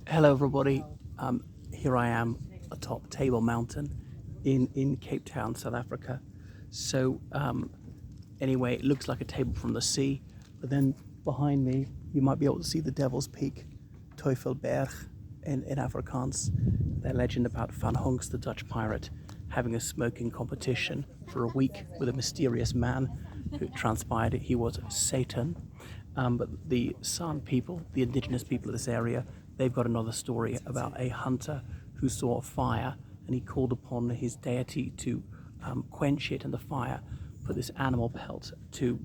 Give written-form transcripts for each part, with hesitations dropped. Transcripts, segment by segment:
Hello everybody, here I am atop Table Mountain in Cape Town, South Africa. So anyway, it looks like a table from the sea, but then behind me you might be able to see the Devil's Peak, Teufelberg in Afrikaans, the legend about Van Honks, the Dutch pirate, having a smoking competition for a week with a mysterious man who transpired he was Satan. But the San people, the indigenous people of this area, they've got another story about a hunter who saw a fire and he called upon his deity to quench it, and the fire put this animal pelt to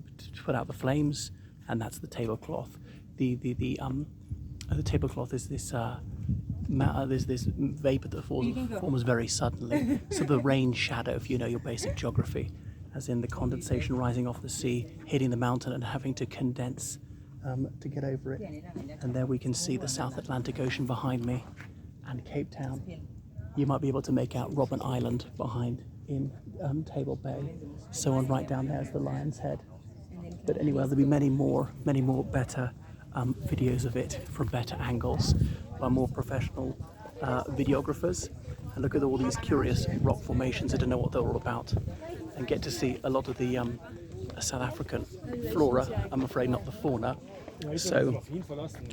put out the flames, and that's the tablecloth. The tablecloth is this there's this vapor that forms very suddenly. So the rain shadow, if you know your basic geography, as in the condensation rising off the sea, hitting the mountain and having to condense to get over it. And there we can see the South Atlantic Ocean behind me and Cape Town. You might be able to make out Robben Island behind in Table Bay. So on right down there is the Lion's Head. But anyway, there'll be many more better videos of it from better angles by more professional videographers. And look at all these curious rock formations. I don't know what they're all about, and get to see a lot of the South African flora, I'm afraid not the fauna. So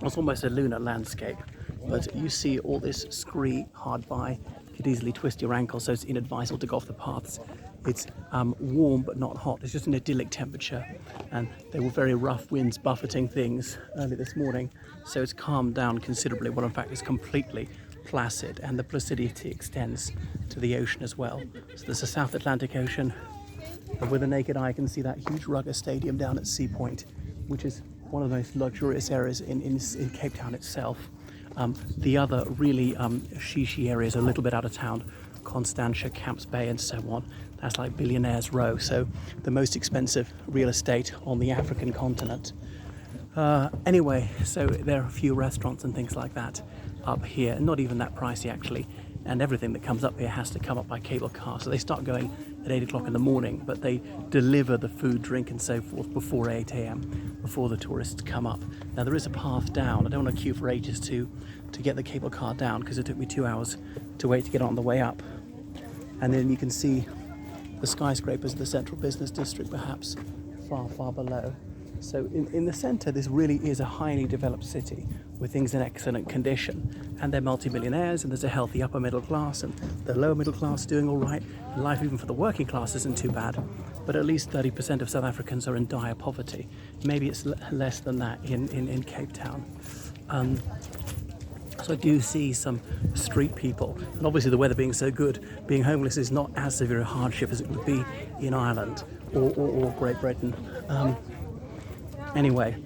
it's almost a lunar landscape, but you see all this scree hard by. You could easily twist your ankle, so it's inadvisable to go off the paths. It's warm but not hot. It's just an idyllic temperature, and there were very rough winds buffeting things early this morning, so it's calmed down considerably. Well, in fact, it's completely placid, and the placidity extends to the ocean as well. So there's the South Atlantic Ocean, and with the naked eye I can see that huge rugger stadium down at Sea Point, which is one of the most luxurious areas in Cape Town itself. The other really shishi areas a little bit out of town, Constantia, Camps Bay and so on. That's like Billionaires Row, so the most expensive real estate on the African continent. Anyway, so there are a few restaurants and things like that up here, not even that pricey actually, and everything that comes up here has to come up by cable car. So they start going at 8 o'clock in the morning, but they deliver the food, drink and so forth before 8 a.m, before the tourists come up. Now there is a path down. I don't want to queue for ages to get the cable car down, because it took me 2 hours to wait to get on the way up. And then you can see the skyscrapers of the central business district perhaps far below. So in the centre, this really is a highly developed city with things in excellent condition, and they're multi-millionaires, and there's a healthy upper middle class, and the lower middle class doing all right. Life even for the working class isn't too bad, but at least 30% of South Africans are in dire poverty. Maybe it's less than that in Cape Town. So I do see some street people, and obviously the weather being so good, being homeless is not as severe a hardship as it would be in Ireland or Great Britain. Anyway,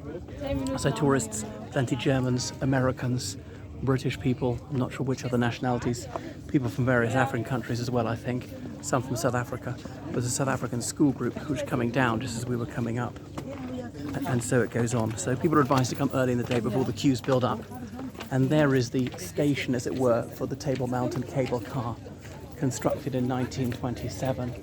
so tourists, plenty Germans, Americans, British people, I'm not sure which other nationalities, people from various African countries as well, I think, some from South Africa. There's a South African school group which was coming down just as we were coming up, and so it goes on. So people are advised to come early in the day before the queues build up. And there is the station, as it were, for the Table Mountain cable car, constructed in 1927.